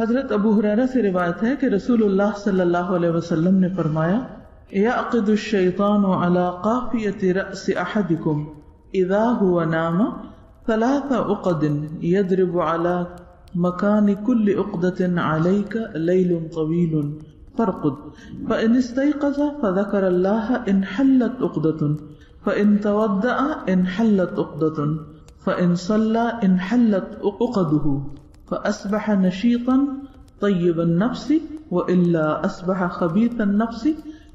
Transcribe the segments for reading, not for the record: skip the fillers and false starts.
حضرت ابو ہریرہ سے روایت ہے کہ رسول اللہ صلی اللہ علیہ وسلم نے فرمایا یعقد الشیطان علی قافیۃ رأس احدکم اذا هو نام 3 عقد یضرب علی مکان کل عقدۃ علیک لیل طویل فرقد فإن استيقظ فذكر الله انحلت عقدة فإن تودع انحلت عقدة فإن صلى انحلت عقده فأصبح نشيطا طيب النفس وإلا أصبح خبيث النفس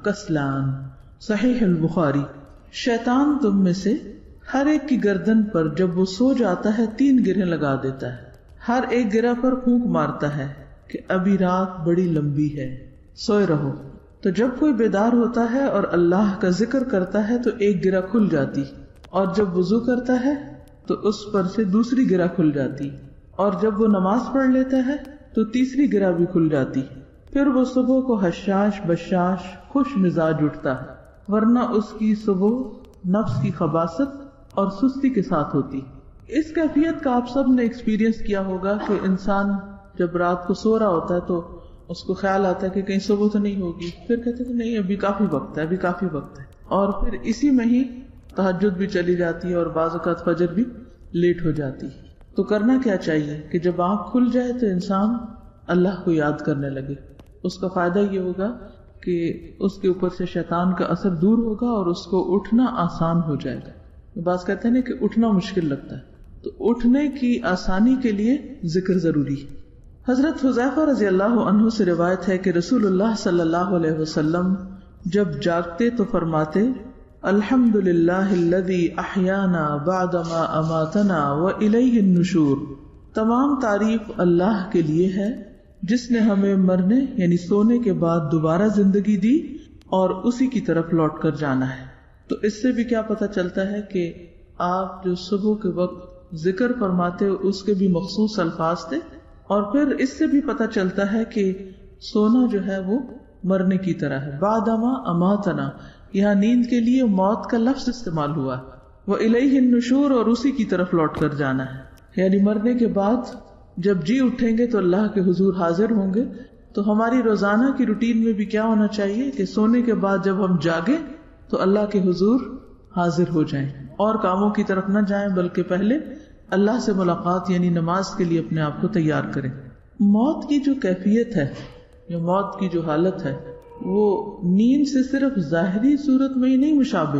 کسلان۔ صحیح البخاری۔ شیطان تم میں سے ہر ایک کی گردن پر جب وہ سو جاتا ہے 3 گرہیں لگا دیتا ہے، ہر ایک گرہ پر پھونک مارتا ہے کہ ابھی رات بڑی لمبی ہے، سوئے رہو۔ تو جب کوئی بیدار ہوتا ہے اور اللہ کا ذکر کرتا ہے تو ایک گرہ کھل جاتی، اور جب وضو کرتا ہے تو اس پر سے دوسری گرہ کھل جاتی، اور جب وہ نماز پڑھ لیتا ہے تو تیسری گرہ بھی کھل جاتی۔ پھر وہ صبح کو حشاش بشاش خوش مزاج اٹھتا ہے، ورنہ اس کی صبح نفس کی خباثت اور سستی کے ساتھ ہوتی۔ اس کیفیت کا آپ سب نے ایکسپیرینس کیا ہوگا کہ انسان جب رات کو سو رہا ہوتا ہے تو اس کو خیال آتا ہے کہ کہیں صبح تو نہیں ہوگی، پھر کہتے ہیں نہیں ابھی کافی وقت ہے، ابھی کافی وقت ہے، اور پھر اسی میں ہی تہجد بھی چلی جاتی ہے اور بعض اوقات فجر بھی لیٹ ہو جاتی۔ تو کرنا کیا چاہیے کہ جب آنکھ کھل جائے تو انسان اللہ کو یاد کرنے لگے۔ اس کا فائدہ یہ ہوگا کہ اس کے اوپر سے شیطان کا اثر دور ہوگا اور اس کو اٹھنا آسان ہو جائے گا۔ بعض کہتے ہیں نا کہ اٹھنا مشکل لگتا ہے، تو اٹھنے کی آسانی کے لیے ذکر ضروری ہے۔ حضرت حذیفہ رضی اللہ عنہ سے روایت ہے کہ رسول اللہ صلی اللہ علیہ وسلم جب جاگتے تو فرماتے الحمدللہ الذی احیانا بعدما اماتنا والیہ النشور، تمام تعریف اللہ کے لیے ہے جس نے ہمیں مرنے یعنی سونے کے بعد دوبارہ زندگی دی اور اسی کی طرف لوٹ کر جانا ہے۔ تو اس سے بھی کیا پتہ چلتا ہے کہ آپ جو صبح کے وقت ذکر فرماتے ہو اس کے بھی مخصوص الفاظ تھے، اور پھر اس سے بھی پتہ چلتا ہے کہ سونا جو ہے وہ مرنے کی طرح ہے۔ بعدما اماتنا، یہاں نیند کے لیے موت کا لفظ استعمال ہوا، وَإِلَيْهِ النُّشُورُ، اور اسی کی طرف لوٹ کر جانا ہے، یعنی مرنے کے بعد جب جی اٹھیں گے تو اللہ کے حضور حاضر ہوں گے۔ تو ہماری روزانہ کی روٹین میں بھی کیا ہونا چاہیے کہ سونے کے بعد جب ہم جاگیں تو اللہ کے حضور حاضر ہو جائیں، اور کاموں کی طرف نہ جائیں بلکہ پہلے اللہ سے ملاقات یعنی نماز کے لیے اپنے آپ کو تیار کریں۔ موت کی جو کیفیت ہے یا موت کی جو حالت ہے وہ نیند سے صرف ظاہری صورت میں ہی نہیں مشابہ،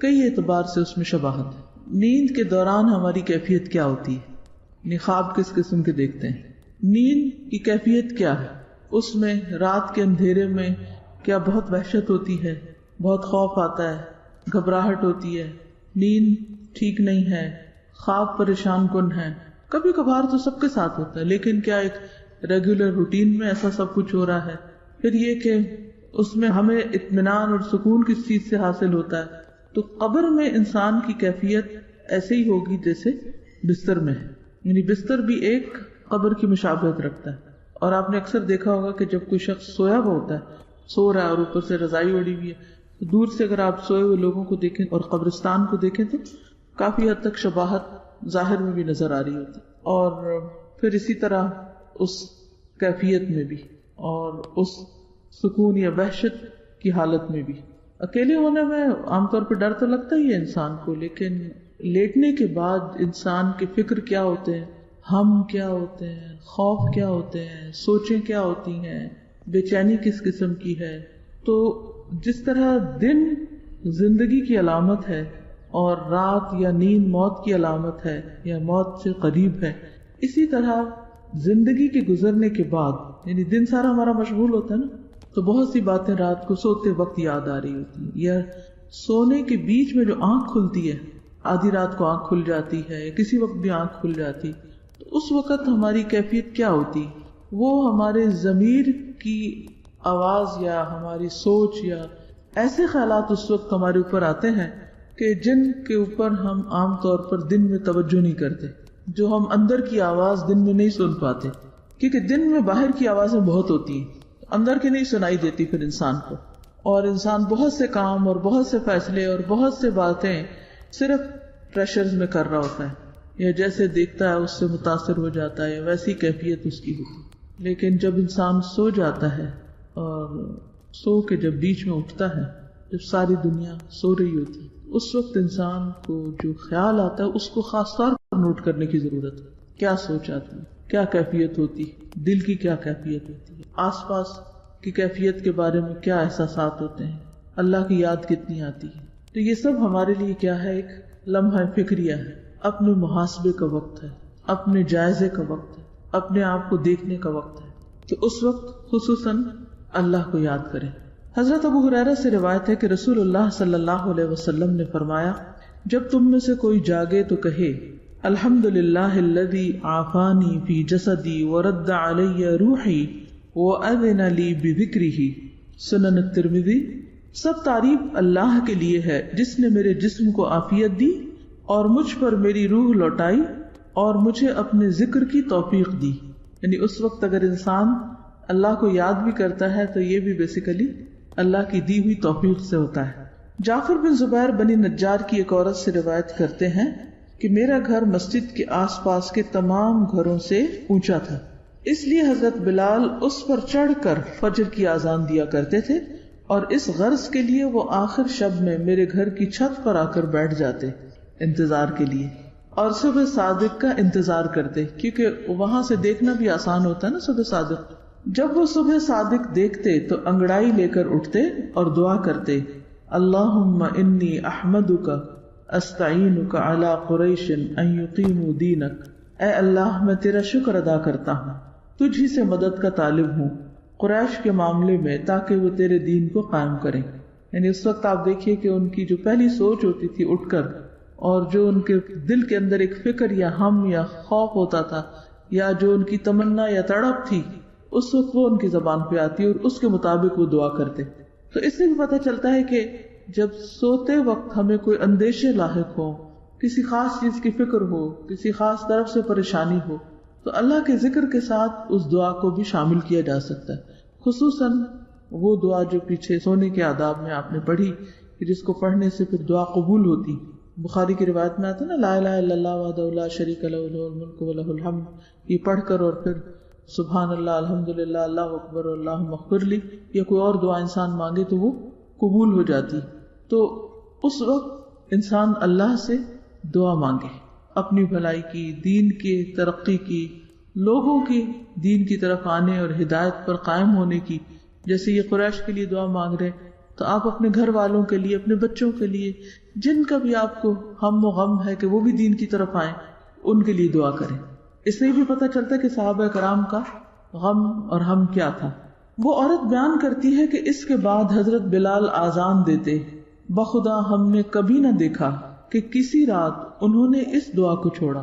کئی اعتبار سے اس میں شباہت ہے۔ نیند کے دوران ہماری کیفیت کیا ہوتی ہے، خواب کس قسم کے دیکھتے ہیں، نیند کی کیفیت کیا ہے، اس میں رات کے اندھیرے میں کیا بہت وحشت ہوتی ہے، بہت خوف آتا ہے، گھبراہٹ ہوتی ہے، نیند ٹھیک نہیں ہے، خواب پریشان کن ہے۔ کبھی کبھار تو سب کے ساتھ ہوتا ہے، لیکن کیا ایک ریگولر روٹین میں ایسا سب کچھ ہو رہا ہے؟ پھر یہ کہ اس میں ہمیں اطمینان اور سکون کس چیز سے حاصل ہوتا ہے؟ تو قبر میں انسان کی کیفیت ایسے ہی ہوگی جیسے بستر میں ہے، یعنی بستر بھی ایک قبر کی مشابہت رکھتا ہے۔ اور آپ نے اکثر دیکھا ہوگا کہ جب کوئی شخص سویا ہوا ہوتا ہے، سو رہا ہے اور اوپر سے رضائی اڑی ہوئی ہے، تو دور سے اگر آپ سوئے ہوئے لوگوں کو دیکھیں اور قبرستان کو دیکھیں تو کافی حد تک شباہت ظاہر میں بھی نظر آ رہی ہوتی، اور پھر اسی طرح اس کیفیت میں بھی اور اس سکون یا وحشت کی حالت میں بھی۔ اکیلے ہونے میں عام طور پہ ڈر تو لگتا ہی ہے انسان کو، لیکن لیٹنے کے بعد انسان کے فکر کیا ہوتے ہیں، ہم کیا ہوتے ہیں، خوف کیا ہوتے ہیں، سوچیں کیا ہوتی ہیں، بے چینی کس قسم کی ہے۔ تو جس طرح دن زندگی کی علامت ہے اور رات یا نیند موت کی علامت ہے یا موت سے قریب ہے، اسی طرح زندگی کے گزرنے کے بعد یعنی دن سارا ہمارا مشغول ہوتا ہے نا، تو بہت سی باتیں رات کو سوتے وقت یاد آ رہی ہوتی ہیں، یا سونے کے بیچ میں جو آنکھ کھلتی ہے، آدھی رات کو آنکھ کھل جاتی ہے یا کسی وقت بھی آنکھ کھل جاتی، تو اس وقت ہماری کیفیت کیا ہوتی؟ وہ ہمارے ضمیر کی آواز یا ہماری سوچ یا ایسے خیالات اس وقت ہمارے اوپر آتے ہیں کہ جن کے اوپر ہم عام طور پر دن میں توجہ نہیں کرتے، جو ہم اندر کی آواز دن میں نہیں سن پاتے، کیونکہ دن میں باہر کی آوازیں بہت ہوتی ہیں، اندر کی نہیں سنائی دیتی پھر انسان کو، اور انسان بہت سے کام اور بہت سے فیصلے اور بہت سے باتیں صرف پریشرز میں کر رہا ہوتا ہے، یا جیسے دیکھتا ہے اس سے متاثر ہو جاتا ہے، ویسی کیفیت اس کی ہوتی۔ لیکن جب انسان سو جاتا ہے اور سو کے جب بیچ میں اٹھتا ہے، جب ساری دنیا سو رہی ہوتی ہے، اس وقت انسان کو جو خیال آتا ہے اس کو خاص طور پر نوٹ کرنے کی ضرورت ہے. کیا سوچ آتی ہے، کیا کیفیت ہوتی ہے، دل کی کیا کیفیت ہوتی ہے، آس پاس کی کیفیت کے بارے میں کیا احساسات ہوتے ہیں، اللہ کی یاد کتنی آتی ہے. تو یہ سب ہمارے لیے کیا ہے، ایک لمحہ فکریہ ہے، اپنے محاسبے کا وقت ہے، اپنے جائزے کا وقت ہے، اپنے آپ کو دیکھنے کا وقت ہے. تو اس وقت خصوصاً اللہ کو یاد کریں. حضرت ابو ہریرہ سے روایت ہے کہ رسول اللہ صلی اللہ علیہ وسلم نے فرمایا، جب تم میں سے کوئی جاگے تو کہے الحمدللہ الذی عافانی فی جسدی ورد علی روحی وأذن لی بذکرہ. سنن الترمذی. سب تعریف اللہ کے لیے ہے جس نے میرے جسم کو عافیت دی اور مجھ پر میری روح لوٹائی اور مجھے اپنے ذکر کی توفیق دی. یعنی اس وقت اگر انسان اللہ کو یاد بھی کرتا ہے تو یہ بھی بیسیکلی اللہ کی دی ہوئی توفیق سے ہوتا ہے. جعفر بن زبیر بنی نجار کی ایک عورت سے روایت کرتے ہیں کہ میرا گھر مسجد کے آس پاس کے تمام گھروں سے اونچا تھا، اس لیے حضرت بلال اس پر چڑھ کر فجر کی اذان دیا کرتے تھے، اور اس غرض کے لیے وہ آخر شب میں میرے گھر کی چھت پر آ کر بیٹھ جاتے انتظار کے لیے، اور صبح صادق کا انتظار کرتے، کیونکہ وہاں سے دیکھنا بھی آسان ہوتا ہے نا صبح صادق. جب وہ صبح صادق دیکھتے تو انگڑائی لے کر اٹھتے اور دعا کرتے، اللہم انی احمدک استعینک علی قریش ان یقیموا دینک. اے اللہ میں تیرا شکر ادا کرتا ہوں، تجھ ہی سے مدد کا طالب ہوں قریش کے معاملے میں تاکہ وہ تیرے دین کو قائم کریں. یعنی اس وقت آپ دیکھیے کہ ان کی جو پہلی سوچ ہوتی تھی اٹھ کر، اور جو ان کے دل کے اندر ایک فکر یا ہم یا خوف ہوتا تھا یا جو ان کی تمنا یا تڑپ تھی، اس وقت وہ ان کی زبان پہ آتی اور اس کے مطابق وہ دعا کرتے. تو اس سے بھی پتہ چلتا ہے کہ جب سوتے وقت ہمیں کوئی اندیشے لاحق ہو، کسی خاص چیز کی فکر ہو، کسی خاص طرف سے پریشانی ہو، تو اللہ کے ذکر کے ساتھ اس دعا کو بھی شامل کیا جا سکتا ہے. خصوصاً وہ دعا جو پیچھے سونے کے آداب میں آپ نے پڑھی کہ جس کو پڑھنے سے پھر دعا قبول ہوتی. بخاری کی روایت میں آتا ہے نا، لا الہ الا اللہ وحدہ لا شریک لہ لہ الملک ولہ الحمد. یہ پڑھ کر اور پھر سبحان اللہ الحمدللہ اللہ اکبر اللہم اغفر لی یا کوئی اور دعا انسان مانگے تو وہ قبول ہو جاتی. تو اس وقت انسان اللہ سے دعا مانگے اپنی بھلائی کی، دین کی ترقی کی، لوگوں کی دین کی طرف آنے اور ہدایت پر قائم ہونے کی. جیسے یہ قریش کے لیے دعا مانگ رہے تو آپ اپنے گھر والوں کے لیے، اپنے بچوں کے لیے، جن کا بھی آپ کو ہم و غم ہے کہ وہ بھی دین کی طرف آئیں، ان کے لیے دعا کریں. اس سے بھی پتہ چلتا ہے کہ صحابہ کرام کا غم اور ہم کیا تھا. وہ عورت بیان کرتی ہے کہ اس کے بعد حضرت بلال آذان دیتے، بخدا ہم نے کبھی نہ دیکھا کہ کسی رات انہوں نے اس دعا کو چھوڑا.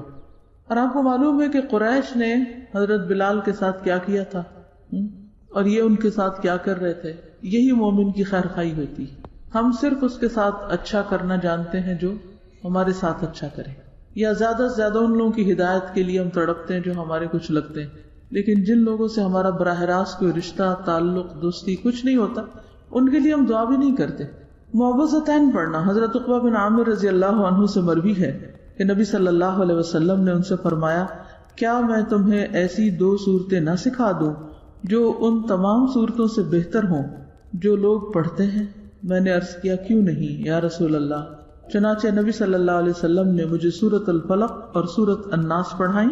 اور آپ کو معلوم ہے کہ قریش نے حضرت بلال کے ساتھ کیا کیا تھا اور یہ ان کے ساتھ کیا کر رہے تھے. یہی مومن کی خیر خواہی ہوتی. ہم صرف اس کے ساتھ اچھا کرنا جانتے ہیں جو ہمارے ساتھ اچھا کرے، یا زیادہ سے زیادہ ان لوگوں کی ہدایت کے لیے ہم تڑپتے ہیں جو ہمارے کچھ لگتے ہیں. لیکن جن لوگوں سے ہمارا براہ راست کوئی رشتہ، تعلق، دوستی کچھ نہیں ہوتا، ان کے لیے ہم دعا بھی نہیں کرتے. معوذتین پڑھنا حضرت عقبہ بن عامر رضی اللہ عنہ سے مروی ہے کہ نبی صلی اللہ علیہ وسلم نے ان سے فرمایا، کیا میں تمہیں ایسی 2 صورتیں نہ سکھا دوں جو ان تمام صورتوں سے بہتر ہوں جو لوگ پڑھتے ہیں؟ میں نے عرض کیا، کیوں نہیں یا رسول اللہ. چنانچہ نبی صلی اللہ علیہ وسلم نے مجھے سورۃ الفلق اور سورۃ الناس پڑھائیں.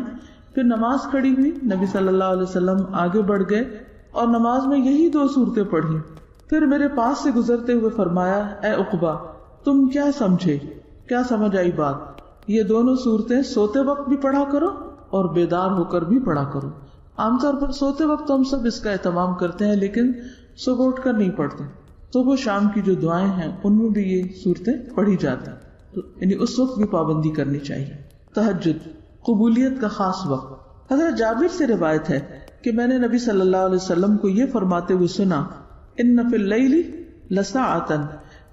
پھر نماز کھڑی ہوئی، نبی صلی اللہ علیہ وسلم آگے بڑھ گئے اور نماز میں یہی 2 صورتیں پڑھی. پھر میرے پاس سے گزرتے ہوئے فرمایا، اے عقبہ تم کیا سمجھے، کیا سمجھ آئی بات؟ یہ دونوں صورتیں سوتے وقت بھی پڑھا کرو اور بیدار ہو کر بھی پڑھا کرو. عام طور پر سوتے وقت ہم سب اس کا اہتمام کرتے ہیں، لیکن صبح اٹھ کر نہیں پڑھتے. صبح شام کی جو دعائیں ہیں ان میں بھی یہ صورتیں پڑھی جاتی ہیں، یعنی اس وقت بھی پابندی کرنی چاہیے. تہجد قبولیت کا خاص وقت. حضرت جابر سے روایت ہے کہ میں نے نبی صلی اللہ علیہ وسلم کو یہ فرماتے ہوئے سنا، ان فی اللیل لساعة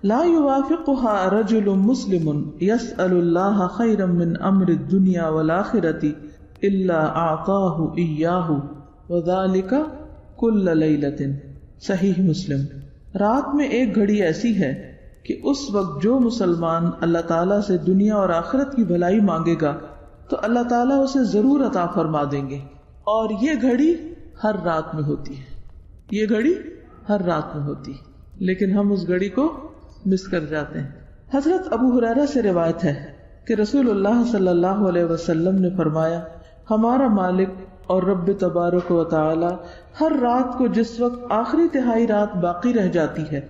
لا یوافقها رجل مسلم یسأل اللہ خیرا من امر الدنیا والآخرة الا اعطاہ ایاہ وذلک کل لیلۃ. صحیح مسلم. رات میں ایک گھڑی ایسی ہے کہ اس وقت جو مسلمان اللہ تعالیٰ سے دنیا اور آخرت کی بھلائی مانگے گا تو اللہ تعالیٰ اسے ضرور عطا فرما دیں گے، اور یہ گھڑی ہر رات میں ہوتی ہے. یہ گھڑی ہر رات میں ہوتی ہے، لیکن ہم اس گھڑی کو مس کر جاتے ہیں. حضرت ابو ہریرہ سے روایت ہے کہ رسول اللہ صلی اللہ علیہ وسلم نے فرمایا، ہمارا مالک اور رب تبارک و تعالی ہر رات کو جس وقت آخری تہائی رات باقی رہ جاتی ہے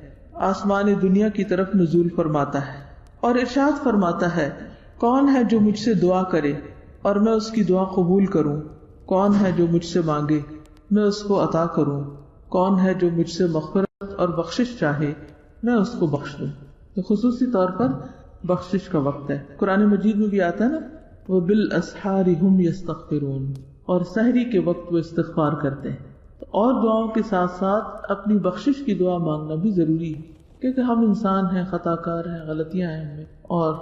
آسمان دنیا کی طرف نزول فرماتا ہے اور ارشاد فرماتا ہے، کون ہے جو مجھ سے دعا کرے اور میں اس کی دعا قبول کروں؟ کون ہے جو مجھ سے مانگے میں اس کو عطا کروں؟ کون ہے جو مجھ سے مغفرت اور بخشش چاہے میں اس کو بخش دوں؟ تو خصوصی طور پر بخشش کا وقت ہے. قرآن مجید میں بھی آتا ہے نا، وَبِالْأَسْحَارِ هُمْ يَسْتَغْفِرُونَ، اور سحری کے وقت وہ استغفار کرتے ہیں. اور دعاؤں کے ساتھ ساتھ اپنی بخشش کی دعا مانگنا بھی ضروری ہے، کیونکہ ہم انسان ہیں، خطا کار ہیں، غلطیاں ہیں ہمیں، اور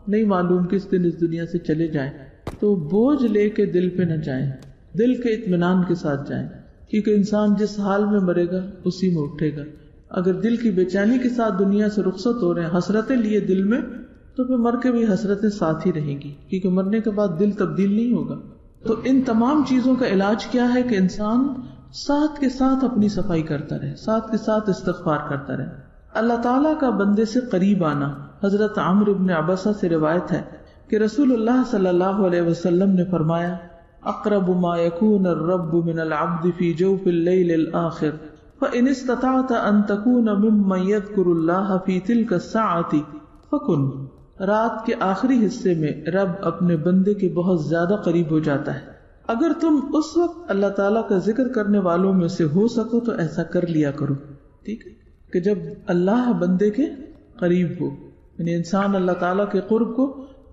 نہیں معلوم کس دن اس دنیا سے چلے جائیں. تو بوجھ لے کے دل پہ نہ جائیں، دل کے اطمینان کے ساتھ جائیں، کیونکہ انسان جس حال میں مرے گا اسی میں اٹھے گا. اگر دل کی بے چینی کے ساتھ دنیا سے رخصت ہو رہے ہیں، حسرتیں لیے دل میں، تو پھر مر کے بھی حسرتیں ساتھ ہی رہیں گی، کیونکہ مرنے کے بعد دل تبدیل نہیں ہوگا. تو ان تمام چیزوں کا علاج کیا ہے کہ انسان ساتھ کے ساتھ اپنی صفائی کرتا رہے، ساتھ کے ساتھ استغفار کرتا رہے. اللہ تعالیٰ کا بندے سے قریب آنا. حضرت عمرو بن عبسہ سے روایت ہے کہ رسول اللہ صلی اللہ علیہ وسلم نے فرمایا، اقرب ما يكون الرب من العبد في جوف الليل الآخر فإن استطعت أن تكون ممن يذكر الله في تلك الساعة فكن. رات کے آخری حصے میں رب اپنے بندے کے بہت زیادہ قریب ہو جاتا ہے. اگر تم اس وقت اللہ تعالیٰ کا ذکر کرنے والوں میں سے ہو سکو تو ایسا کر لیا کرو. ٹھیک ہے کہ جب اللہ بندے کے قریب ہو، یعنی انسان اللہ تعالیٰ کے قرب کو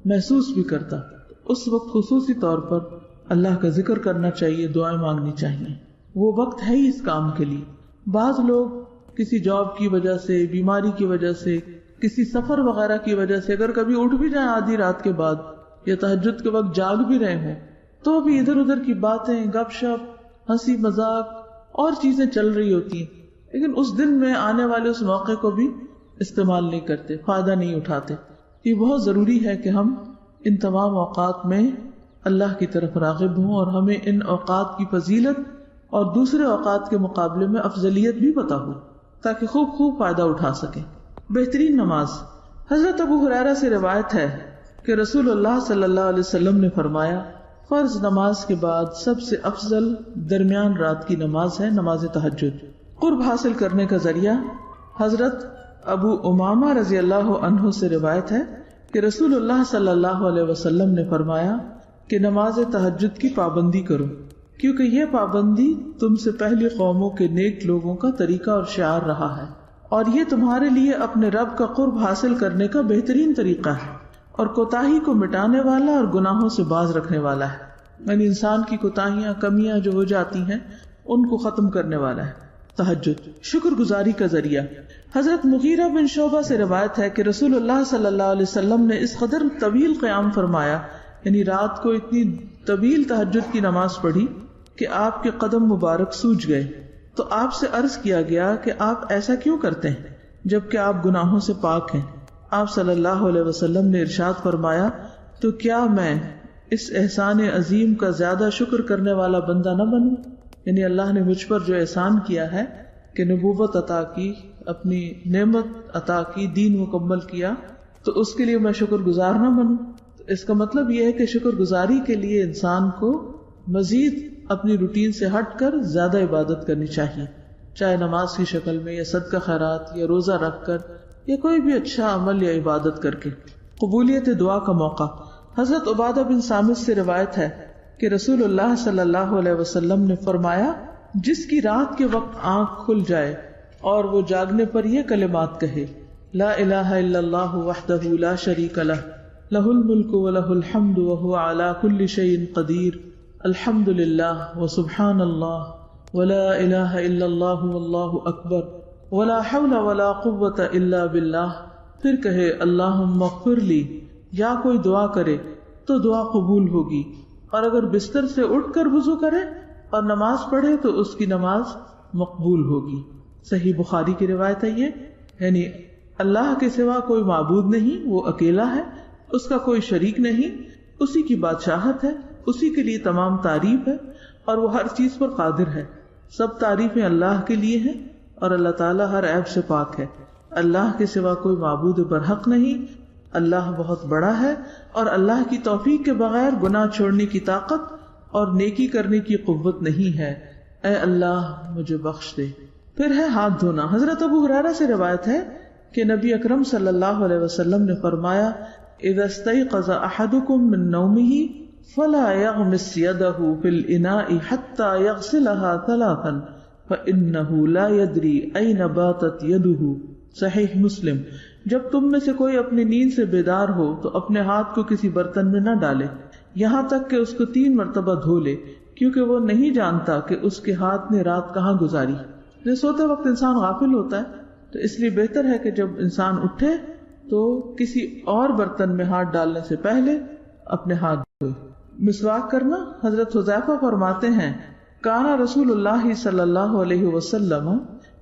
محسوس بھی کرتا، اس وقت خصوصی طور پر اللہ کا ذکر کرنا چاہیے، دعائیں مانگنی چاہیے. وہ وقت ہے ہی اس کام کے لیے. بعض لوگ کسی جاب کی وجہ سے، بیماری کی وجہ سے، کسی سفر وغیرہ کی وجہ سے اگر کبھی اٹھ بھی جائیں آدھی رات کے بعد یا تہجد کے وقت جاگ بھی رہے ہوں، تو بھی ادھر ادھر کی باتیں، گپ شپ، ہنسی مذاق اور چیزیں چل رہی ہوتی ہیں، لیکن اس دن میں آنے والے اس موقع کو بھی استعمال نہیں کرتے، فائدہ نہیں اٹھاتے. یہ بہت ضروری ہے کہ ہم ان تمام اوقات میں اللہ کی طرف راغب ہوں اور ہمیں ان اوقات کی فضیلت اور دوسرے اوقات کے مقابلے میں افضلیت بھی پتہ ہو تاکہ خوب فائدہ اٹھا سکیں. بہترین نماز. حضرت ابو ہریرہ سے روایت ہے کہ رسول اللہ صلی اللہ علیہ وسلم نے فرمایا، فرض نماز کے بعد سب سے افضل درمیان رات کی نماز ہے نماز تہجد. قرب حاصل کرنے کا ذریعہ. حضرت ابو امامہ رضی اللہ عنہ سے روایت ہے کہ رسول اللہ صلی اللہ علیہ وسلم نے فرمایا کہ نماز تہجد کی پابندی کرو، کیونکہ یہ پابندی تم سے پہلی قوموں کے نیک لوگوں کا طریقہ اور شعار رہا ہے، اور یہ تمہارے لیے اپنے رب کا قرب حاصل کرنے کا بہترین طریقہ ہے، اور کوتاہی کو مٹانے والا اور گناہوں سے باز رکھنے والا ہے. یعنی انسان کی کوتاہیاں، کمیاں جو ہو جاتی ہیں ان کو ختم کرنے والا ہے. تہجد شکر گزاری کا ذریعہ. حضرت مغیرہ بن شعبہ سے روایت ہے کہ رسول اللہ صلی اللہ علیہ وسلم نے اس قدر طویل قیام فرمایا، یعنی رات کو اتنی طویل تہجد کی نماز پڑھی کہ آپ کے قدم مبارک سوج گئے. تو آپ سے عرض کیا گیا کہ آپ ایسا کیوں کرتے ہیں جبکہ آپ گناہوں سے پاک ہیں؟ آپ صلی اللہ علیہ وسلم نے ارشاد فرمایا، تو کیا میں اس احسان عظیم کا زیادہ شکر کرنے والا بندہ نہ بنوں؟ یعنی اللہ نے مجھ پر جو احسان کیا ہے کہ نبوت عطا کی، اپنی نعمت عطا کی، دین مکمل کیا، تو اس کے لیے میں شکر گزار نہ بنوں؟ اس کا مطلب یہ ہے کہ شکر گزاری کے لیے انسان کو مزید اپنی روٹین سے ہٹ کر زیادہ عبادت کرنی چاہیے، چاہے نماز کی شکل میں یا صدقہ خیرات یا روزہ رکھ کر یا کوئی بھی اچھا عمل یا عبادت کر کے. قبولیت دعا کا موقع. حضرت عبادہ بن صامت سے روایت ہے کہ رسول اللہ صلی اللہ علیہ وسلم نے فرمایا، جس کی رات کے وقت آنکھ کھل جائے اور وہ جاگنے پر یہ کلمات کہے، لا الہ الا اللہ وحدہ لا شریک لہ، لہ الملک ولہ الحمد وہو علی کل شیء قدیر، الحمد للہ وسبحان اللہ ولا الہ الا اللہ واللہ اکبر ولا حول ولا قوة الا باللہ. پھر کہے اللہم اغفر لی، یا کوئی دعا کرے تو دعا قبول ہوگی، اور اگر بستر سے اٹھ کر وضو کرے اور نماز پڑھے تو اس کی نماز مقبول ہوگی. صحیح بخاری کی روایت ہے یہ. یعنی اللہ کے سوا کوئی معبود نہیں، وہ اکیلا ہے، اس کا کوئی شریک نہیں، اسی کی بادشاہت ہے، اسی کے لیے تمام تعریف ہے، اور وہ ہر چیز پر قادر ہے. سب تعریفیں اللہ کے لیے ہیں اور اللہ تعالیٰ ہر عیب سے پاک ہے. اللہ کے سوا کوئی معبود برحق نہیں. اللہ بہت بڑا ہے اور اللہ کی توفیق کے بغیر گناہ چھوڑنے کی طاقت اور نیکی کرنے کی قوت نہیں ہے. اے اللہ مجھے بخش دے. پھر ہے ہاتھ دھونا. حضرت ابو ہریرہ سے روایت ہے کہ نبی اکرم صلی اللہ علیہ وسلم نے فرمایا اذا استيقظ احدكم من نومه فلا يغمس يده في الاناء حتى يغسلها ثلاثا فانه لا يدري اين باتت يده. صحیح مسلم. جب تم میں سے کوئی اپنی نیند سے بیدار ہو تو اپنے ہاتھ کو کسی برتن میں نہ ڈالے یہاں تک کہ اس کو 3 مرتبہ دھو لے، کیونکہ وہ نہیں جانتا کہ اس کے ہاتھ نے رات کہاں گزاری. سوتے وقت انسان غافل ہوتا ہے، تو اس لیے بہتر ہے کہ جب انسان اٹھے تو کسی اور برتن میں ہاتھ ڈالنے سے پہلے اپنے ہاتھ دھوئے. مسواک کرنا. حضرت حذیفہ فرماتے ہیں کان رسول اللہ صلی اللہ علیہ وسلم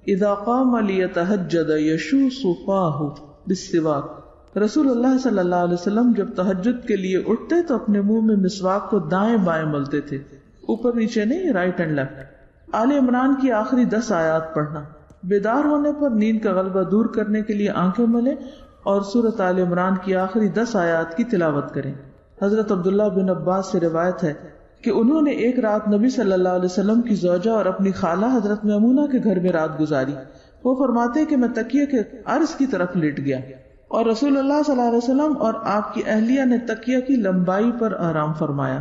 اذا قام لیتہجد یشوص فاہ بالسواک. رسول اللہ صلی اللہ علیہ وسلم جب تہجد کے لیے اٹھتے تو اپنے منہ میں مسواک کو دائیں بائیں ملتے تھے، اوپر نیچے نہیں، رائٹ اینڈ لیفٹ. آل عمران کی آخری 10 آیات پڑھنا. بیدار ہونے پر نیند کا غلبہ دور کرنے کے لیے آنکھیں ملیں اور سورۃ آل عمران کی آخری 10 آیات کی تلاوت کریں. حضرت عبداللہ بن عباس سے روایت ہے کہ انہوں نے ایک رات نبی صلی اللہ علیہ وسلم کی زوجہ اور اپنی خالہ حضرت میمونہ کے گھر میں رات گزاری. وہ فرماتے کہ میں تکیے کے عرض کی طرف لیٹ گیا اور رسول اللہ صلی اللہ علیہ وسلم اور آپ کی اہلیہ نے تکیہ کی لمبائی پر آرام فرمایا.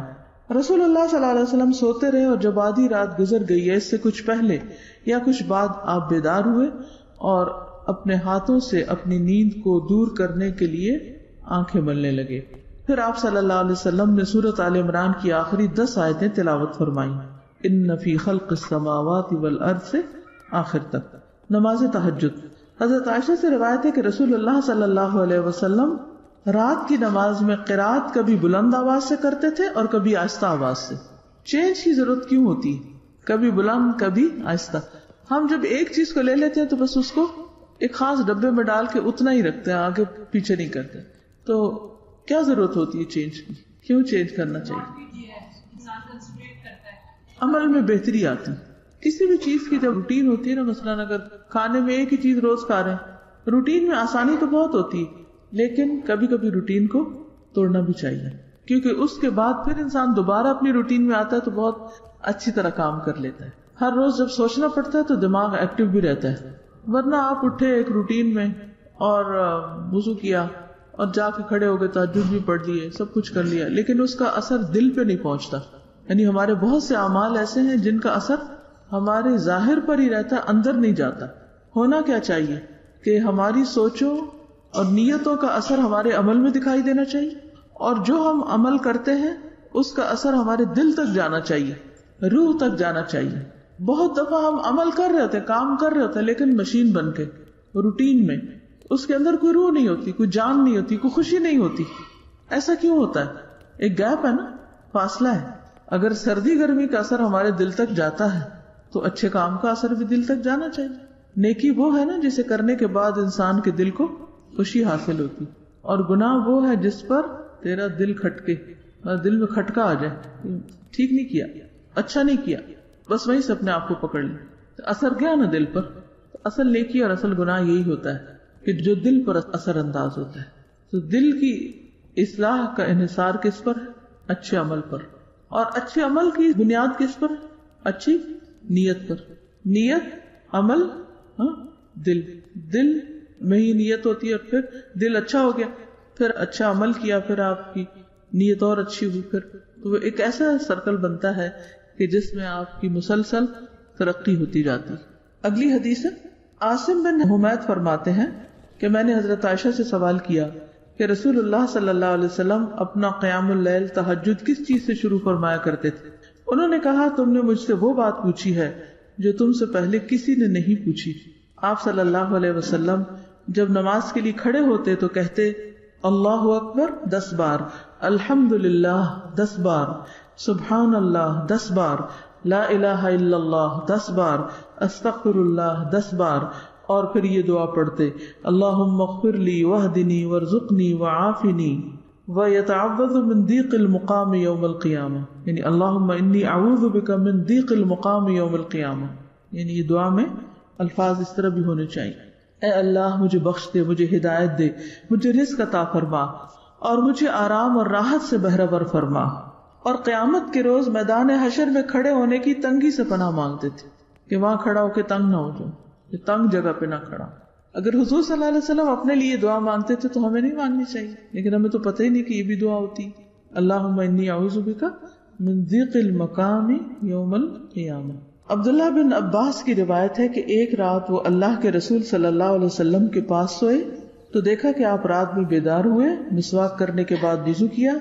رسول اللہ صلی اللہ علیہ وسلم سوتے رہے اور جب آدھی رات گزر گئی یا اس سے کچھ پہلے یا کچھ بعد آپ بیدار ہوئے اور اپنے ہاتھوں سے اپنی نیند کو دور کرنے کے لیے آنکھیں ملنے لگے. پھر آپ صلی اللہ علیہ وسلم نے سورۃ آل عمران کی آخری 10 آیتیں تلاوت فرمائیں. ان فی خلق السماوات والارض سے آخر تک. نماز تہجد. حضرت عائشہ سے روایت ہے کہ رسول اللہ صلی اللہ علیہ وسلم رات کی نماز میں قرات کبھی بلند آواز سے کرتے تھے اور کبھی آہستہ آواز سے. چینج کی ضرورت کیوں ہوتی ہے؟ کبھی بلند کبھی آہستہ. ہم جب ایک چیز کو لے لیتے ہیں تو بس اس کو ایک خاص ڈبے میں ڈال کے اتنا ہی رکھتے ہیں، آگے پیچھے نہیں کرتے. تو کیا ضرورت ہوتی ہے چینج کی؟ کیوں چینج کرنا چاہیے؟ عمل میں بہتری آتی. کسی بھی چیز کی جب روٹین ہوتی ہے نا، مثلاً اگر کھانے میں ایک ہی چیز روز کھا رہے ہیں، روٹین میں آسانی تو بہت ہوتی ہے، لیکن کبھی کبھی روٹین کو توڑنا بھی چاہیے، کیونکہ اس کے بعد پھر انسان دوبارہ اپنی روٹین میں آتا ہے تو بہت اچھی طرح کام کر لیتا ہے. ہر روز جب سوچنا پڑتا ہے تو دماغ ایکٹیو بھی رہتا ہے. ورنہ آپ اٹھے ایک روٹین میں اور وضو کیا اور جا کے کھڑے ہو گئے، تہجد بھی پڑھ لیے، سب کچھ کر لیا، لیکن اس کا اثر دل پہ نہیں پہنچتا. یعنی ہمارے بہت سے اعمال ایسے ہیں جن کا اثر ہمارے ظاہر پر ہی رہتا ہے، اندر نہیں جاتا. ہونا کیا چاہیے کہ ہماری سوچوں اور نیتوں کا اثر ہمارے عمل میں دکھائی دینا چاہیے، اور جو ہم عمل کرتے ہیں اس کا اثر ہمارے دل تک جانا چاہیے، روح تک جانا چاہیے. بہت دفعہ ہم عمل کر رہے ہوتے، کام کر رہے ہوتے، لیکن مشین بن کے روٹین میں اس کے اندر کوئی روح نہیں ہوتی، کوئی جان نہیں ہوتی، کوئی خوشی نہیں ہوتی. ایسا کیوں ہوتا ہے؟ ایک گیپ ہے نا، فاصلہ ہے. اگر سردی گرمی کا اثر ہمارے دل تک جاتا ہے تو اچھے کام کا اثر بھی دل تک جانا چاہیے. نیکی وہ ہے نا جسے کرنے کے بعد انسان کے دل کو خوشی حاصل ہوتی، اور گناہ وہ ہے جس پر تیرا دل کھٹکے، دل میں کھٹکا آ جائے، ٹھیک نہیں کیا، اچھا نہیں کیا، بس وہیں سے اپنے آپ کو پکڑ لیں. اثر گیا نا دل پر. اصل نیکی اور اصل گناہ یہی ہوتا ہے کہ جو دل پر اثر انداز ہوتا ہے. تو دل کی اصلاح کا انحصار کس پر ہے؟ اچھے عمل پر. اور اچھے عمل کی بنیاد کس پر؟ اچھی نیت پر. نیت، عمل، دل. دل میں ہی نیت ہوتی ہے، اور پھر دل اچھا ہو گیا، پھر اچھا عمل کیا، پھر آپ کی نیت اور اچھی ہوئی، پھر تو وہ ایک ایسا سرکل بنتا ہے کہ جس میں آپ کی مسلسل ترقی ہوتی جاتی. اگلی حدیث ہے. عاصم بن حمید فرماتے ہیں کہ میں نے حضرت عائشہ سے سوال کیا کہ رسول اللہ صلی اللہ علیہ وسلم اپنا قیام اللیل، تہجد کس چیز سے شروع فرمایا کرتے تھے؟ انہوں نے کہا تم نے مجھ سے وہ بات پوچھی ہے جو تم سے پہلے کسی نے نہیں پوچھی. آپ صلی اللہ علیہ وسلم جب نماز کے لیے کھڑے ہوتے تو کہتے اللہ اکبر 10 بار، الحمدللہ 10 بار، سبحان اللہ 10 بار، لا الہ الا اللہ 10 بار، استغفر اللہ 10 بار، اور پھر یہ دعا پڑھتے اللہم اغفر لی واہدنی وارزقنی وعافنی وَيَتَعَوَّذُ مِن ضِيقِ الْمُقَامِ يَوْمَ الْقِيَامَةِ، یعنی اللہم انی اعوذ بک من ضیق المقام یوم القیامہ، یعنی یہ دعا میں الفاظ اس طرح بھی ہونے چاہیے، اے اللہ مجھے بخش دے، مجھے ہدایت دے، مجھے رزق عطا فرما اور مجھے آرام اور راحت سے بہرور فرما۔ اور قیامت کے روز میدان حشر میں کھڑے ہونے کی تنگی سے پناہ مانگتے تھے کہ وہاں کھڑا ہو کے تنگ نہ ہو جاؤ، یہ تنگ جگہ پہ نہ کھڑا۔ اگر حضور صلی اللہ علیہ وسلم اپنے لیے دعا مانگتے تھے تو ہمیں نہیں مانگنی چاہیے، لیکن ہمیں تو پتہ ہی نہیں کہ یہ بھی دعا ہوتی۔ اللہم انی اعوذ بک من ضیق المقام یوم القیامہ۔ عبداللہ بن عباس کی روایت ہے کہ ایک رات وہ اللہ کے رسول صلی اللہ علیہ وسلم کے پاس سوئے تو دیکھا کہ آپ رات میں بیدار ہوئے، مسواک کرنے کے بعد وضو کیا۔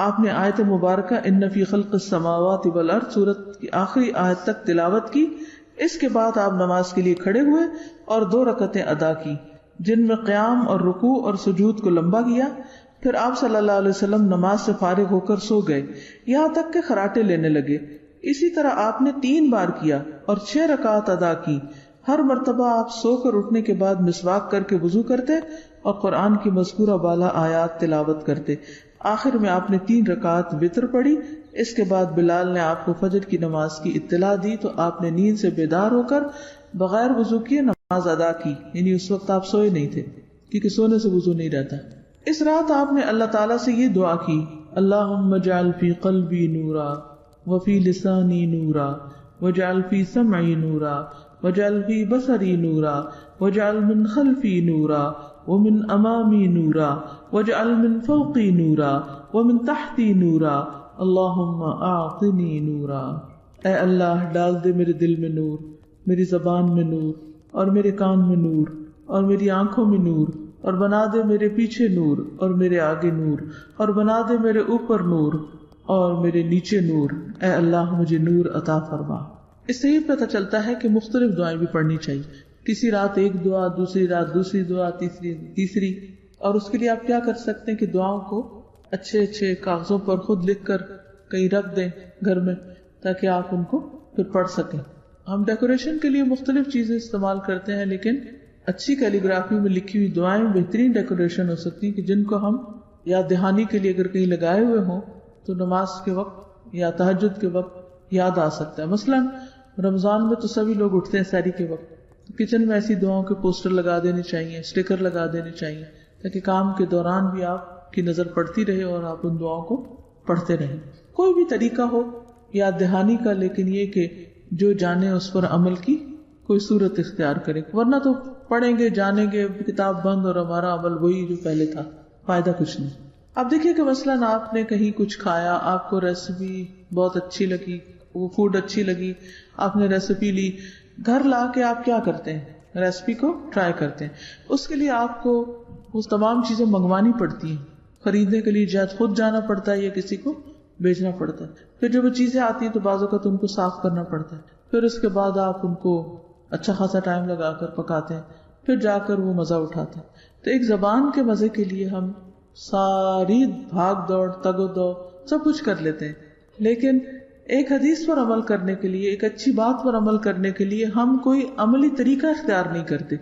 آپ نے آیت مبارکہ ان فی خلق السماوات والارض سورت کی آخری آیت تک تلاوت کی۔ اس کے بعد آپ نماز کے لیے کھڑے ہوئے اور 2 رکعتیں ادا کی جن میں قیام اور رکوع اور سجود کو لمبا کیا۔ پھر آپ صلی اللہ علیہ وسلم نماز سے فارغ ہو کر سو گئے یہاں تک کہ خراٹے لینے لگے۔ اسی طرح آپ نے 3 بار کیا اور 6 رکعت ادا کی۔ ہر مرتبہ آپ سو کر اٹھنے کے بعد مسواک کر کے وضو کرتے اور قرآن کی مذکورہ بالا آیات تلاوت کرتے۔ آخر میں آپ نے 3 رکعت وتر پڑھی۔ اس کے بعد بلال نے آپ کو فجر کی نماز کی اطلاع دی تو آپ نے نیند سے بیدار ہو کر بغیر وضو کیے نماز ادا کی، یعنی اس وقت آپ سوئے نہیں تھے کیونکہ سونے سے وضو نہیں رہتا۔ اس رات آپ نے اللہ تعالیٰ سے یہ دعا کی، اللہم اجعل فی قلبی نورا وفی لسانی نورا واجعل فی سمعی نورا واجعل فی بصری نورا واجعل من خلفی نورا ومن امامی نورا واجعل من فوقی نورا ومن تحتی نورا اللہم اعطنی نورا۔ اے اللہ ڈال دے میرے دل میں نور، میری زبان میں نور اور میرے کان میں نور اور میری آنکھوں میں نور، اور بنا دے میرے پیچھے نور اور میرے آگے نور، اور بنا دے میرے اوپر نور اور میرے نیچے نور۔ اے اللہ مجھے نور عطا فرما۔ اس سے یہ پتہ چلتا ہے کہ مختلف دعائیں بھی پڑھنی چاہیے، کسی رات ایک دعا، دوسری رات دوسری دعا، تیسری۔ اور اس کے لیے آپ کیا کر سکتے ہیں کہ دعاؤں کو اچھے اچھے کاغذوں پر خود لکھ کر کہیں رکھ دیں گھر میں تاکہ آپ ان کو پھر پڑھ سکیں۔ ہم ڈیکوریشن کے لیے مختلف چیزیں استعمال کرتے ہیں، لیکن اچھی کیلیگرافی میں لکھی ہوئی دعائیں بہترین ڈیکوریشن ہو سکتی ہیں کہ جن کو ہم یاد دہانی کے لیے اگر کہیں لگائے ہوئے ہوں تو نماز کے وقت یا تہجد کے وقت یاد آ سکتا ہے۔ مثلا رمضان میں تو سبھی لوگ اٹھتے ہیں سحری کے وقت، کچن میں ایسی دعاؤں کے پوسٹر لگا دینے چاہیے، اسٹیکر لگا دینے چاہیے تاکہ کام کے دوران بھی آپ کی نظر پڑتی رہے اور آپ ان دعاؤں کو پڑھتے رہیں۔ کوئی بھی طریقہ ہو یاد دہانی کا، لیکن یہ کہ جو جانے اس پر عمل کی کوئی صورت اختیار کرے، ورنہ تو پڑھیں گے جانیں گے کتاب بند اور ہمارا عمل وہی جو پہلے تھا، فائدہ کچھ نہیں۔ اب دیکھیے کہ مثلاً آپ نے کہیں کچھ کھایا، آپ کو ریسیپی بہت اچھی لگی، وہ فوڈ اچھی لگی، آپ نے ریسیپی لی، گھر لا کے آپ کیا کرتے ہیں؟ ریسیپی کو ٹرائی کرتے ہیں۔ اس کے لیے آپ کو وہ تمام چیزیں منگوانی پڑتی ہیں، خریدنے کے لیے جب خود جانا پڑتا ہے یا کسی کو بھیجنا پڑتا ہے۔ پھر جب وہ چیزیں آتی ہیں تو بعض اوقات ان کو صاف کرنا پڑتا ہے، پھر اس کے بعد آپ ان کو اچھا خاصا ٹائم لگا کر پکاتے ہیں، پھر جا کر وہ مزہ اٹھاتے ہیں۔ تو ایک زبان کے مزے کے لیے ہم ساری بھاگ دوڑ تگ و دو سب کچھ کر لیتے ہیں، لیکن ایک حدیث پر عمل کرنے کے لیے، ایک اچھی بات پر عمل کرنے کے لیے ہم کوئی عملی طریقہ اختیار نہیں کرتے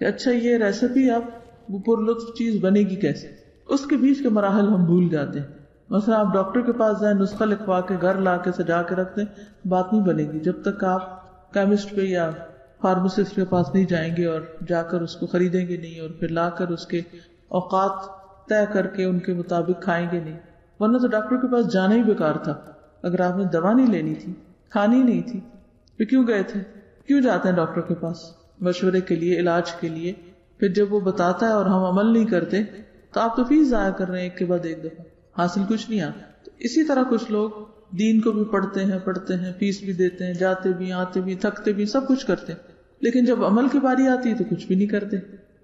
کہ اچھا یہ ریسیپی اب وہ پر لطف چیز بنے گی کیسے، اس کے بیچ کے مراحل ہم بھول جاتے ہیں۔ مثلا آپ ڈاکٹر کے پاس جائیں، نسخہ لکھوا کے گھر لا کے سجا کے رکھ دیں، بات نہیں بنے گی جب تک آپ کیمسٹ پہ یا فارماسسٹ کے پاس نہیں جائیں گے اور جا کر اس کو خریدیں گے نہیں اور پھر لا کر اس کے اوقات طے کر کے ان کے مطابق کھائیں گے نہیں، ورنہ تو ڈاکٹر کے پاس جانا ہی بیکار تھا۔ اگر آپ نے دوا نہیں لینی تھی، کھانی نہیں تھی، پھر کیوں گئے تھے؟ کیوں جاتے ہیں ڈاکٹر کے پاس؟ مشورے کے لیے، علاج کے لیے۔ پھر جب وہ بتاتا ہے اور ہم عمل نہیں کرتے تو آپ تو فیس ضائع کر رہے ہیں ایک کے بعد ایک دفعہ، حاصل کچھ نہیں آتا۔ تو اسی طرح کچھ لوگ دین کو بھی پڑھتے ہیں، فیس بھی دیتے ہیں، جاتے بھی، آتے بھی، تھکتے بھی، سب کچھ کرتے ہیں، لیکن جب عمل کی باری آتی ہے تو کچھ بھی نہیں کرتے۔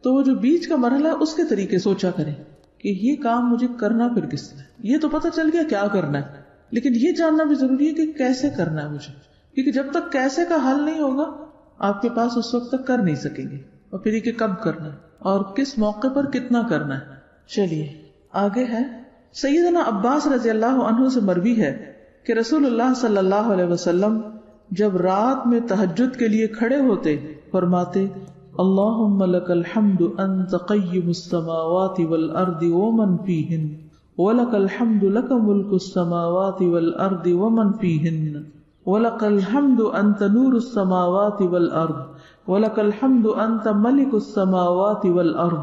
تو وہ جو بیچ کا مرحلہ ہے اس کے طریقے سوچا کریں کہ یہ کام مجھے کرنا پھر کس طرح۔ یہ تو پتہ چل گیا کیا کرنا ہے، لیکن یہ جاننا بھی ضروری ہے کہ کیسے کرنا ہے مجھے، کیونکہ جب تک کیسے کا حل نہیں ہوگا آپ کے پاس اس وقت تک کر نہیں سکیں گے۔ اور پھر یہ کہ کب کرنا ہے اور کس موقع پر کتنا کرنا ہے۔ چلیے آگے ہے، سیدنا عباس رضی اللہ عنہ سے مروی ہے کہ رسول اللہ صلی اللہ علیہ وسلم جب رات میں تہجد کے لیے کھڑے ہوتے فرماتے، اللہم لک الحمد انت قیم السماوات والارض ومن فیہن وَلَكَ الْحَمْدُ لَكَ مُلْكُ السَّمَاوَاتِ وَالْأَرْضِ وَمَنْ فِيهِنَّ وَلَكَ الْحَمْدُ أَنْتَ نُورُ السَّمَاوَاتِ وَالْأَرْضِ وَلَكَ الْحَمْدُ أَنْتَ مَلِكُ السَّمَاوَاتِ وَالْأَرْضِ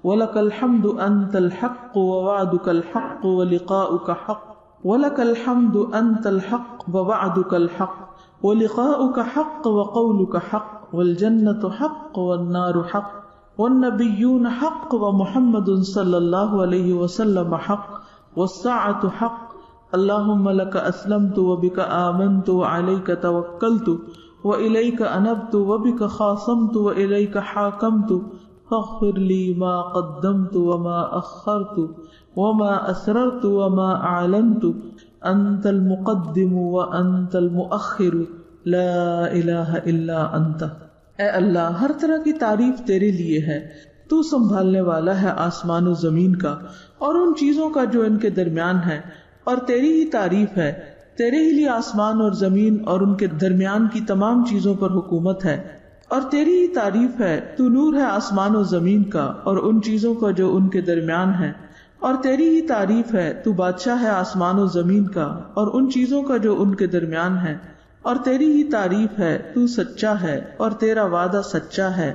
وَلَكَ الْحَمْدُ أَنْتَ الْحَقُّ وَوَعْدُكَ الْحَقُّ وَلِقَاؤُكَ حَقٌّ وَلَكَ الْحَمْدُ أَنْتَ الْحَقُّ وَوَعْدُكَ الْحَقُّ وَلِقَاؤُكَ حَقٌّ وَقَوْلُكَ حَقٌّ وَالْجَنَّةُ حَقٌّ وَالنَّارُ حَقٌّ وَالنَّبِيُّونَ حَقٌّ وَمُحَمَّدٌ صَلَّى اللَّهُ عَلَيْهِ وَسَلَّمَ حَقٌّ وَالسَّاعَةُ حَقٌّ اللهم لك أسلمت وبك آمنت وعليك توكلت وإليك أنبت وبك خاصمت وإليك حاكمت فاغفر لي ما قدمت وما أخرت وما أسررت وما أعلنت أنت المقدم وأنت المؤخر لا إله إلا أنت۔ اے اللہ، ہر طرح کی تعریف تیرے لیے ہے، تو سنبھالنے والا ہے آسمان و زمین کا اور ان چیزوں کا جو ان کے درمیان ہے، اور تیری ہی تعریف ہے، تیرے ہی لیے آسمان اور زمین اور ان کے درمیان کی تمام چیزوں پر حکومت ہے، اور تیری ہی تعریف ہے، تو نور ہے آسمان و زمین کا اور ان چیزوں کا جو ان کے درمیان ہے، اور تیری ہی تعریف ہے، تو بادشاہ ہے آسمان و زمین کا اور ان چیزوں کا جو ان کے درمیان ہے، اور تیری ہی تعریف ہے، تو سچا ہے اور تیرا وعدہ سچا ہے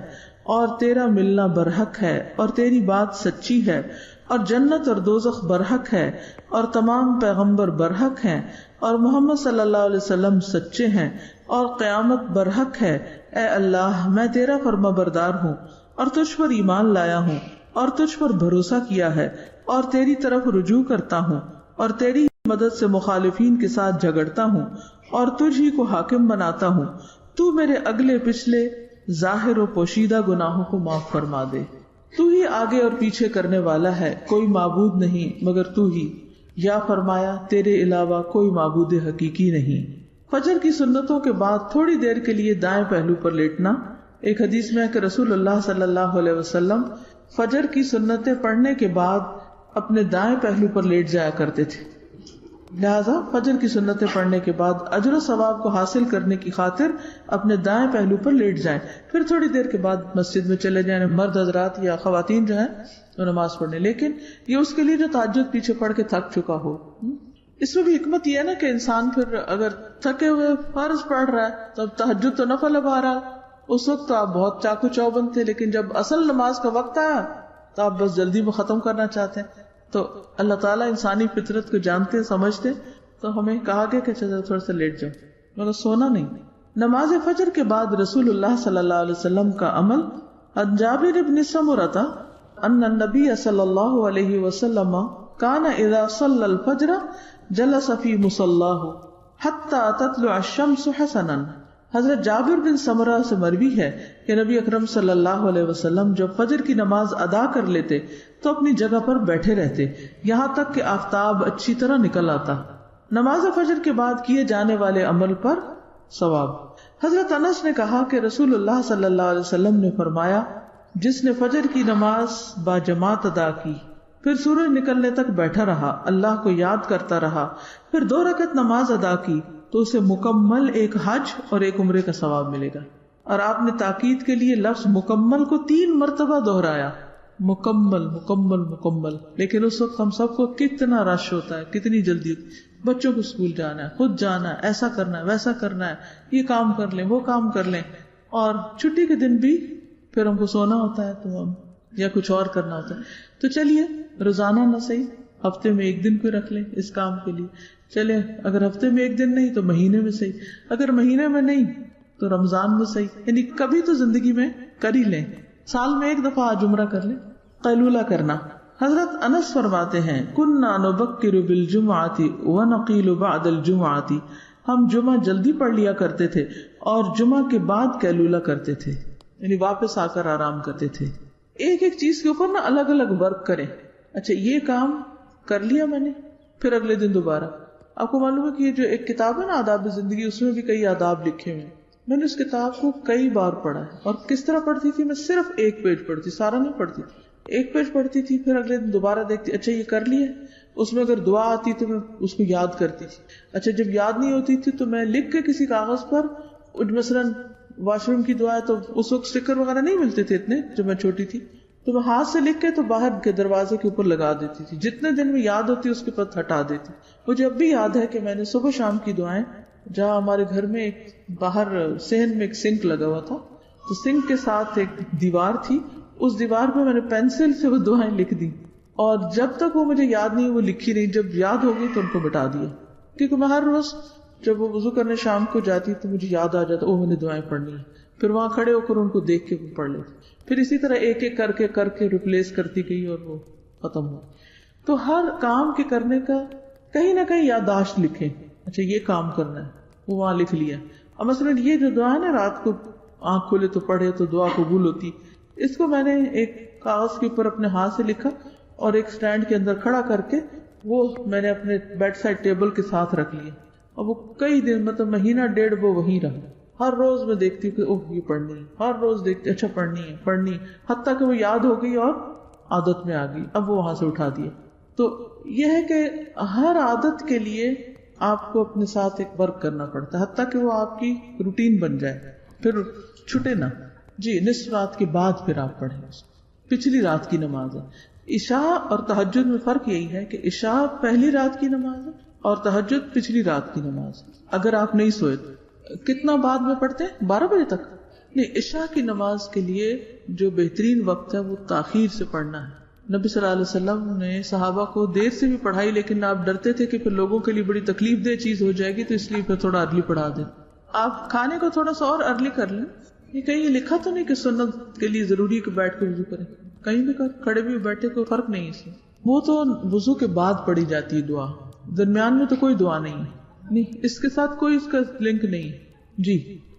اور تیرا ملنا برحق ہے اور تیری بات سچی ہے، اور جنت اور دوزخ برحق ہے اور تمام پیغمبر برحق ہیں اور محمد صلی اللہ علیہ وسلم سچے ہیں اور قیامت برحق ہے۔ اے اللہ، میں تیرا فرما بردار ہوں اور تجھ پر ایمان لایا ہوں اور تجھ پر بھروسہ کیا ہے اور تیری طرف رجوع کرتا ہوں اور تیری مدد سے مخالفین کے ساتھ جھگڑتا ہوں اور تجھ ہی کو حاکم بناتا ہوں۔ تو میرے اگلے پچھلے ظاہر و پوشیدہ گناہوں کو معاف فرما دے۔ تو ہی آگے اور پیچھے کرنے والا ہے، کوئی معبود نہیں مگر تو ہی، یا فرمایا تیرے علاوہ کوئی معبود حقیقی نہیں۔ فجر کی سنتوں کے بعد تھوڑی دیر کے لیے دائیں پہلو پر لیٹنا۔ ایک حدیث میں ہے کہ رسول اللہ صلی اللہ علیہ وسلم فجر کی سنتیں پڑھنے کے بعد اپنے دائیں پہلو پر لیٹ جایا کرتے تھے، لہذا فجر کی سنتیں پڑھنے کے بعد اجر و ثواب کو حاصل کرنے کی خاطر اپنے دائیں پہلو پر لیٹ جائیں، پھر تھوڑی دیر کے بعد مسجد میں چلے جائیں، مرد حضرات یا خواتین جو ہیں وہ نماز پڑھنے، لیکن یہ اس کے لیے جو تہجد پیچھے پڑھ کے تھک چکا ہو۔ اس میں بھی حکمت یہ ہے نا کہ انسان پھر اگر تھکے ہوئے فرض پڑھ رہا ہے تو اب تہجد تو نفل اب آ رہا، اس وقت تو آپ بہت چاقو چوبند تھے، لیکن جب اصل نماز کا وقت آیا تو آپ بس جلدی میں ختم کرنا چاہتے ہیں۔ تو اللہ تعالیٰ انسانی فطرت کو جانتے سمجھتے تو ہمیں کہا گیا کہ چلو تھوڑا سا لیٹ جاؤ، مگر سونا نہیں۔ نماز فجر کے بعد رسول اللہ صلی اللہ علیہ وسلم کا عمل۔ عن جابر بن سمرۃ ان النبی صلی اللہ علیہ وسلم کان اذا صلی الفجر جلس فی مصلاہ حتی تطلع الشمس حسنا۔ حضرت جابر بن سمرہ سے مروی ہے کہ نبی اکرم صلی اللہ علیہ وسلم جب فجر کی نماز ادا کر لیتے تو اپنی جگہ پر بیٹھے رہتے یہاں تک کہ آفتاب اچھی طرح نکل آتا۔ نماز فجر کے بعد کیے جانے والے عمل پر ثواب۔ حضرت انس نے کہا کہ رسول اللہ صلی اللہ علیہ وسلم نے فرمایا، جس نے فجر کی نماز باجماعت ادا کی، پھر سورج نکلنے تک بیٹھا رہا، اللہ کو یاد کرتا رہا، پھر 2 رکعت نماز ادا کی، تو اسے مکمل ایک حج اور ایک عمرے کا ثواب ملے گا۔ اور آپ نے تاکید کے لیے لفظ مکمل کو 3 مرتبہ دہرایا، مکمل مکمل مکمل۔ لیکن اس وقت ہم سب کو کتنا رش ہوتا ہے، کتنی جلدی، بچوں کو اسکول جانا ہے، خود جانا ہے، ایسا کرنا ہے، ویسا کرنا ہے، یہ کام کر لیں، وہ کام کر لیں، اور چھٹی کے دن بھی پھر ہم کو سونا ہوتا ہے تو ہم یا کچھ اور کرنا ہوتا ہے۔ تو چلیے روزانہ نہ صحیح، ہفتے میں 1 دن کوئی رکھ لیں اس کام کے لیے، چلے اگر ہفتے میں 1 دن نہیں تو مہینے میں صحیح، اگر مہینے میں نہیں تو رمضان میں صحیح، یعنی کبھی تو زندگی میں کر ہی لیں، سال میں 1 دفعہ آج عمرہ کر لیں۔ قیلولہ کرنا۔ حضرت انس فرماتے ہیں، کننا نبکر بالجمعۃ ونقیل بعد الجمعۃ، ہم جمعہ جلدی پڑھ لیا کرتے تھے اور جمعہ کے بعد قیلولہ کرتے تھے، یعنی واپس آ کر آرام کرتے تھے۔ ایک ایک چیز کے اوپر نا الگ الگ ورک کریں، اچھا یہ کام کر لیا میں نے، پھر اگلے دن دوبارہ۔ آپ کو معلوم ہے کہ یہ جو ایک کتاب ہے نا آداب زندگی، اس میں بھی کئی آداب لکھے ہوئے ہیں، میں نے اس کتاب کو کئی بار پڑھا ہے۔ اور کس طرح پڑھتی تھی؟ میں صرف 1 پیج پڑھتی، سارا نہیں پڑھتی، 1 پیج پڑھتی تھی، پھر اگلے دن دوبارہ دیکھتی، اچھا یہ کر لیے، اس میں اگر دعا آتی تو میں اس کو یاد کرتی تھی، اچھا جب یاد نہیں ہوتی تھی تو میں لکھ کے کسی کاغذ پر، مثلاً واش روم کی دعا ہے تو اس وقت اسٹیکر وغیرہ نہیں ملتے تھے اتنے جب میں چھوٹی تھی، تو میں ہاتھ سے لکھ کے تو باہر کے دروازے کے اوپر لگا دیتی تھی، جتنے دن میں یاد ہوتی اس کے پاس ہٹا دیتی. مجھے اب بھی یاد ہے کہ میں نے صبح شام کی دعائیں، جہاں ہمارے گھر میں ایک باہر صحن میں ایک سنک لگا ہوا تھا، تو سنک کے ساتھ ایک دیوار تھی، اس دیوار پہ میں نے پینسل سے وہ دعائیں لکھ دی، اور جب تک وہ مجھے یاد نہیں وہ لکھی نہیں، جب یاد ہو گئی تو ان کو مٹا دیا. کیونکہ میں ہر روز جب وہ وضو کرنے شام کو جاتی تو مجھے یاد آ جاتا میں نے دعائیں پڑھنی ہیں، پھر وہاں کھڑے ہو کر ان کو دیکھ کے پڑھ لیتی. پھر اسی طرح ایک ایک کر کے ریپلیس کرتی گئی اور وہ ختم ہوا. تو ہر کام کے کرنے کا کہیں نہ کہیں یادداشت لکھیں، اچھا یہ کام کرنا ہے، وہ وہاں لکھ لیا. اور مثلاً یہ جو دعا ہے نا، رات کو آنکھ کھولے تو پڑھے تو دعا قبول ہوتی، اس کو میں نے ایک کاغذ کے اوپر اپنے ہاتھ سے لکھا اور ایک سٹینڈ کے اندر کھڑا کر کے وہ میں نے اپنے بیڈ سائڈ ٹیبل کے ساتھ رکھ لیا. اور وہ کئی دن، مطلب مہینہ ڈیڑھ وہ وہیں رہا. ہر روز میں دیکھتی ہوں کہ اوہ یہ پڑھنی ہے، ہر روز دیکھتی اچھا پڑھنی، حتیٰ کہ وہ یاد ہو گئی اور عادت میں آ گئی، اب وہ وہاں سے اٹھا دیا. تو یہ ہے کہ ہر عادت کے لیے آپ کو اپنے ساتھ ایک ورک کرنا پڑتا ہے، حتیٰ کہ وہ آپ کی روٹین بن جائے، پھر چھٹے نہ. جی نصف رات کے بعد پھر آپ پڑھیں. پچھلی رات کی نماز ہے. عشاء اور تہجد میں فرق یہی ہے کہ عشاء پہلی رات کی نماز ہے اور تہجد پچھلی رات کی نماز ہے. اگر آپ نہیں سوئے تو کتنا بعد میں پڑھتے ہیں؟ 12 بجے تک نہیں. عشاء کی نماز کے لیے جو بہترین وقت ہے وہ تاخیر سے پڑھنا ہے. نبی صلی اللہ علیہ وسلم نے صحابہ کو دیر سے بھی پڑھائی، لیکن آپ ڈرتے تھے کہ پھر لوگوں کے لیے بڑی تکلیف دہ چیز ہو جائے گی، تو اس لیے پھر تھوڑا ارلی پڑھا دیں. آپ کھانے کو تھوڑا سا اور ارلی کر لیں. یہ کہیں یہ لکھا تو نہیں کہ سنت کے لیے ضروری ہے کہ بیٹھ کے وضو کریں، کہیں بھی کھڑے بھی بیٹھے کوئی فرق نہیں اس میں. وہ تو وضو کے بعد پڑھی جاتی ہے دعا، درمیان میں تو کوئی دعا نہیں ہے، نہیں اس کے ساتھ کوئی اس کا لنک نہیں. جی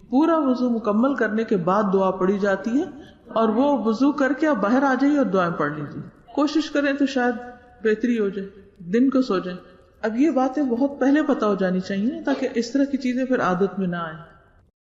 پورا وضو مکمل کرنے کے بعد دعا پڑھی جاتی ہے، اور وہ وضو کر کے آپ باہر آ جائیے اور دعائیں پڑھ لیجیے. کوشش کریں تو شاید بہتری ہو جائے، دن کو سو جائیں. اب یہ باتیں بہت پہلے پتہ ہو جانی چاہیے تاکہ اس طرح کی چیزیں پھر عادت میں نہ آئیں.